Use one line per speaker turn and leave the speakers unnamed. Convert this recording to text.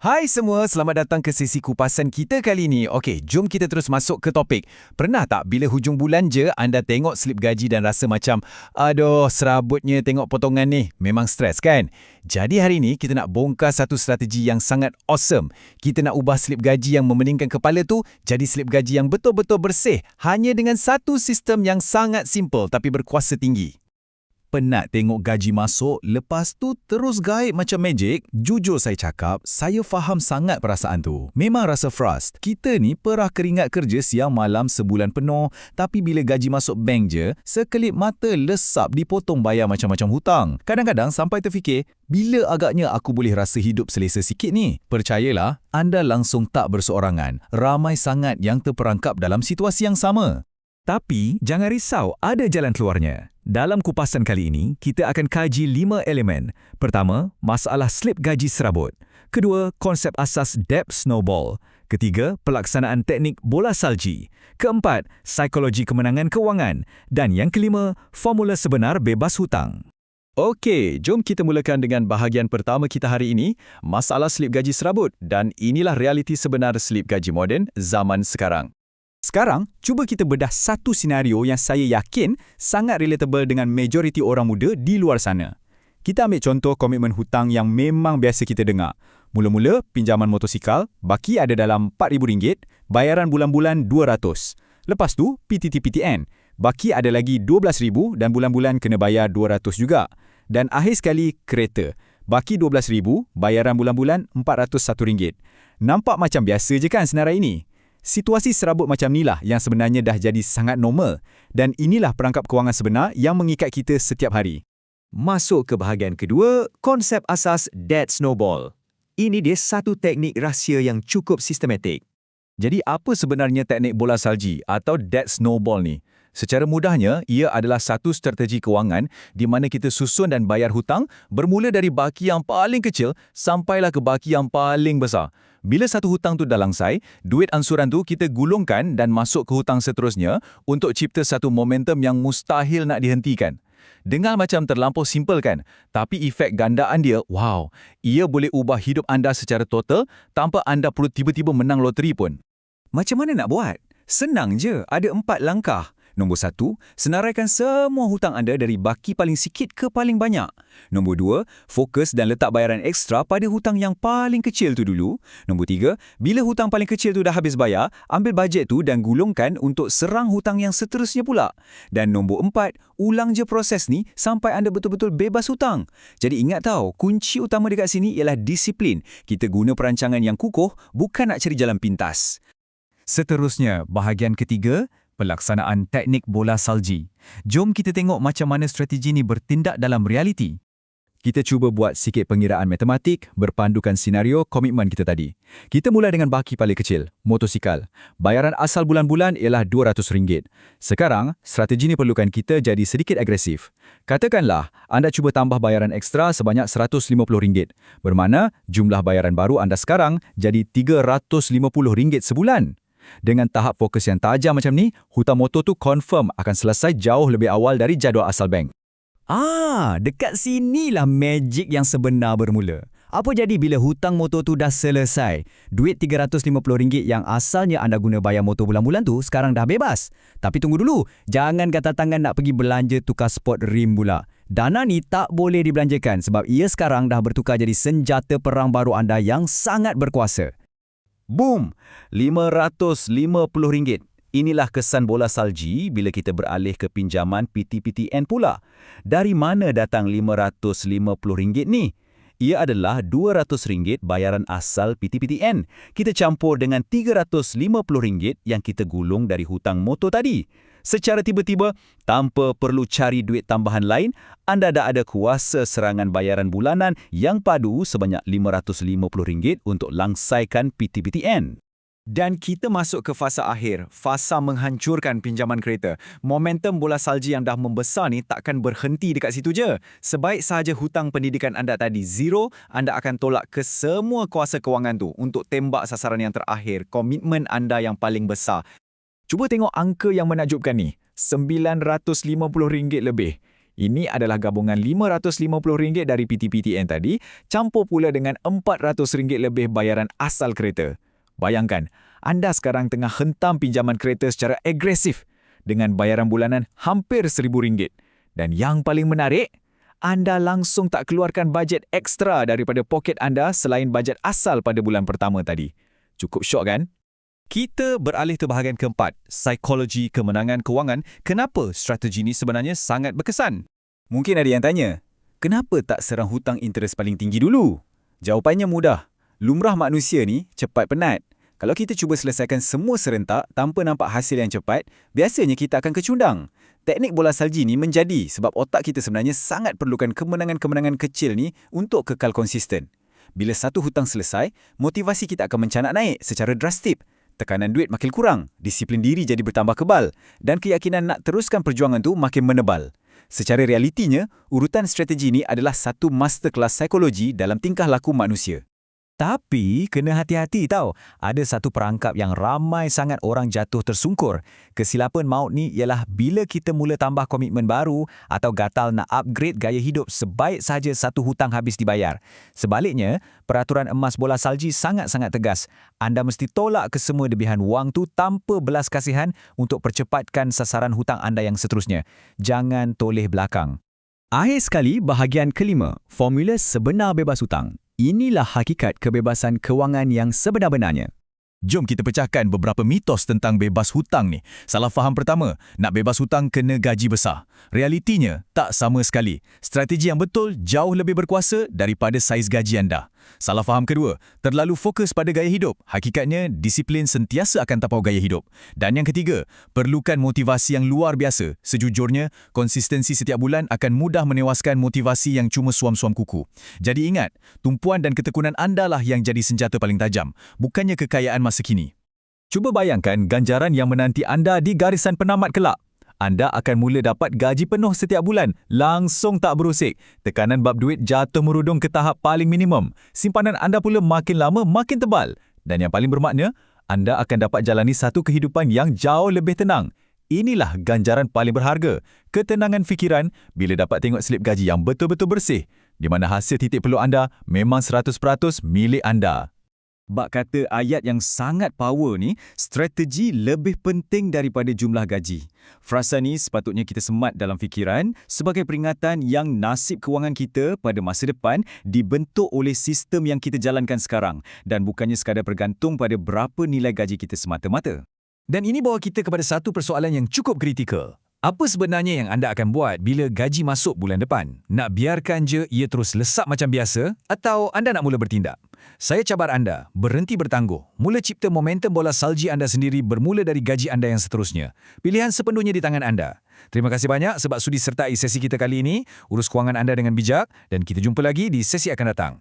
Hai semua, selamat datang ke sesi kupasan kita kali ini. Okey, jom kita terus masuk ke topik. Pernah tak bila hujung bulan je anda tengok slip gaji dan rasa macam, aduh, serabutnya tengok potongan ni. Memang stres kan? Jadi hari ini kita nak bongkar satu strategi yang sangat awesome. Kita nak ubah slip gaji yang memeningkan kepala tu jadi slip gaji yang betul-betul bersih hanya dengan satu sistem yang sangat simple tapi berkuasa tinggi.
Penat tengok gaji masuk, lepas tu terus gaib macam magic? Jujur saya cakap, saya faham sangat perasaan tu. Memang rasa frust. Kita ni perah keringat kerja siang malam sebulan penuh, tapi bila gaji masuk bank je, sekelip mata lesap dipotong bayar macam-macam hutang. Kadang-kadang sampai terfikir, bila agaknya aku boleh rasa hidup selesa sikit ni? Percayalah, anda langsung tak berseorangan. Ramai sangat yang terperangkap dalam situasi yang sama. Tapi, jangan risau, ada jalan keluarnya. Dalam kupasan kali ini, kita akan kaji 5 elemen. Pertama, masalah slip gaji serabut. Kedua, konsep asas debt snowball. Ketiga, pelaksanaan teknik bola salji. Keempat, psikologi kemenangan kewangan. Dan yang kelima, formula sebenar bebas hutang. Okey, jom kita mulakan dengan bahagian pertama kita hari ini, masalah slip gaji serabut. Dan inilah realiti sebenar slip gaji moden zaman sekarang. Sekarang, cuba kita bedah satu senario yang saya yakin sangat relatable dengan majoriti orang muda di luar sana. Kita ambil contoh komitmen hutang yang memang biasa kita dengar. Mula-mula, pinjaman motosikal, baki ada dalam RM4,000, bayaran bulan-bulan RM200. Lepas tu, PTT-PTN, baki ada lagi RM12,000 dan bulan-bulan kena bayar RM200 juga. Dan akhir sekali, kereta. Baki RM12,000, bayaran bulan-bulan RM401. Nampak macam biasa je kan senarai ini? Situasi serabut macam inilah yang sebenarnya dah jadi sangat normal dan inilah perangkap kewangan sebenar yang mengikat kita setiap hari.
Masuk ke bahagian kedua, konsep asas debt snowball. Ini dia satu teknik rahsia yang cukup sistematik.
Jadi apa sebenarnya teknik bola salji atau debt snowball ni? Secara mudahnya, ia adalah satu strategi kewangan di mana kita susun dan bayar hutang bermula dari baki yang paling kecil sampailah ke baki yang paling besar. Bila satu hutang tu dah langsai, duit ansuran tu kita gulungkan dan masuk ke hutang seterusnya untuk cipta satu momentum yang mustahil nak dihentikan. Dengar macam terlampau simple kan? Tapi efek gandaan dia, wow, ia boleh ubah hidup anda secara total tanpa anda perlu tiba-tiba menang loteri pun.
Macam mana nak buat? Senang je, ada 4 langkah. Nombor 1, senaraikan semua hutang anda dari baki paling sikit ke paling banyak. Nombor 2, fokus dan letak bayaran ekstra pada hutang yang paling kecil tu dulu. Nombor 3, bila hutang paling kecil tu dah habis bayar, ambil bajet tu dan gulungkan untuk serang hutang yang seterusnya pula. Dan nombor 4, ulang je proses ni sampai anda betul-betul bebas hutang. Jadi ingat tau, kunci utama dekat sini ialah disiplin. Kita guna perancangan yang kukuh, bukan nak cari jalan pintas. Seterusnya, bahagian ketiga, pelaksanaan teknik bola salji. Jom kita tengok macam mana strategi ni bertindak dalam realiti. Kita cuba buat sikit pengiraan matematik berpandukan senario komitmen kita tadi. Kita mula dengan baki paling kecil, motosikal. Bayaran asal bulan-bulan ialah RM200. Sekarang, strategi ni perlukan kita jadi sedikit agresif. Katakanlah, anda cuba tambah bayaran ekstra sebanyak RM150. Bermakna, jumlah bayaran baru anda sekarang jadi RM350 sebulan. Dengan tahap fokus yang tajam macam ni, hutang motor tu confirm akan selesai jauh lebih awal dari jadual asal bank. Dekat sinilah magic yang sebenar bermula. Apa jadi bila hutang motor tu dah selesai? Duit RM350 yang asalnya anda guna bayar motor bulan-bulan tu sekarang dah bebas. Tapi tunggu dulu, jangan kata tangan nak pergi belanja tukar sport rim pula. Dana ni tak boleh dibelanjakan sebab ia sekarang dah bertukar jadi senjata perang baru anda yang sangat berkuasa. Boom! RM550. Inilah kesan bola salji bila kita beralih ke pinjaman PTPTN pula. Dari mana datang RM550 ni? Ia adalah RM200 bayaran asal PTPTN. Kita campur dengan RM350 yang kita gulung dari hutang motor tadi. Secara tiba-tiba, tanpa perlu cari duit tambahan lain, anda dah ada kuasa serangan bayaran bulanan yang padu sebanyak RM550 untuk langsaikan PTPTN. Dan kita masuk ke fasa akhir, fasa menghancurkan pinjaman kereta. Momentum bola salji yang dah membesar ni takkan berhenti dekat situ je. Sebaik sahaja hutang pendidikan anda tadi zero, anda akan tolak ke semua kuasa kewangan tu untuk tembak sasaran yang terakhir, komitmen anda yang paling besar. Cuba tengok angka yang menakjubkan ni, RM950 lebih.
Ini adalah gabungan RM550 dari PTPTN tadi, campur pula dengan RM400 lebih bayaran asal kereta. Bayangkan, anda sekarang tengah hentam pinjaman kereta secara agresif dengan bayaran bulanan hampir RM1,000. Dan yang paling menarik, anda langsung tak keluarkan bajet ekstra daripada poket anda selain bajet asal pada bulan pertama tadi. Cukup syok kan?
Kita beralih ke bahagian keempat, psikologi kemenangan kewangan. Kenapa strategi ini sebenarnya sangat berkesan? Mungkin ada yang tanya, kenapa tak serang hutang interes paling tinggi dulu? Jawapannya mudah. Lumrah manusia ni cepat penat. Kalau kita cuba selesaikan semua serentak tanpa nampak hasil yang cepat, biasanya kita akan kecundang. Teknik bola salji ni menjadi sebab otak kita sebenarnya sangat perlukan kemenangan-kemenangan kecil ni untuk kekal konsisten. Bila satu hutang selesai, motivasi kita akan mencanak naik secara drastik. Tekanan duit makin kurang, disiplin diri jadi bertambah kebal, dan keyakinan nak teruskan perjuangan tu makin menebal. Secara realitinya, urutan strategi ini adalah satu masterclass psikologi dalam tingkah laku manusia.
Tapi, kena hati-hati tau. Ada satu perangkap yang ramai sangat orang jatuh tersungkur. Kesilapan maut ni ialah bila kita mula tambah komitmen baru atau gatal nak upgrade gaya hidup sebaik sahaja satu hutang habis dibayar. Sebaliknya, peraturan emas bola salji sangat-sangat tegas. Anda mesti tolak kesemua debihan wang tu tanpa belas kasihan untuk percepatkan sasaran hutang anda yang seterusnya. Jangan toleh belakang.
Akhir sekali, bahagian kelima, formula sebenar bebas hutang. Inilah hakikat kebebasan kewangan yang sebenar-benarnya.
Jom kita pecahkan beberapa mitos tentang bebas hutang ni. Salah faham pertama, nak bebas hutang kena gaji besar. Realitinya, tak sama sekali. Strategi yang betul jauh lebih berkuasa daripada saiz gaji anda. Salah faham kedua, terlalu fokus pada gaya hidup. Hakikatnya, disiplin sentiasa akan tapau gaya hidup. Dan yang ketiga, perlukan motivasi yang luar biasa. Sejujurnya, konsistensi setiap bulan akan mudah menewaskan motivasi yang cuma suam-suam kuku. Jadi ingat, tumpuan dan ketekunan anda lah yang jadi senjata paling tajam, bukannya kekayaan masa kini. Cuba bayangkan ganjaran yang menanti anda di garisan penamat kelak. Anda akan mula dapat gaji penuh setiap bulan, langsung tak berusik. Tekanan bab duit jatuh merudung ke tahap paling minimum. Simpanan anda pula makin lama makin tebal. Dan yang paling bermakna, anda akan dapat jalani satu kehidupan yang jauh lebih tenang. Inilah ganjaran paling berharga, ketenangan fikiran bila dapat tengok slip gaji yang betul-betul bersih, di mana hasil titik peluh anda memang 100% milik anda. Bak kata ayat yang sangat power ni, strategi lebih penting daripada jumlah gaji. Frasa ni sepatutnya kita semat dalam fikiran sebagai peringatan yang nasib kewangan kita pada masa depan dibentuk oleh sistem yang kita jalankan sekarang dan bukannya sekadar bergantung pada berapa nilai gaji kita semata-mata. Dan ini bawa kita kepada satu persoalan yang cukup kritikal. Apa sebenarnya yang anda akan buat bila gaji masuk bulan depan? Nak biarkan je ia terus lesap macam biasa atau anda nak mula bertindak? Saya cabar anda, berhenti bertangguh. Mula cipta momentum bola salji anda sendiri bermula dari gaji anda yang seterusnya. Pilihan sepenuhnya di tangan anda. Terima kasih banyak sebab sudi sertai sesi kita kali ini. Urus kewangan anda dengan bijak dan kita jumpa lagi di sesi akan datang.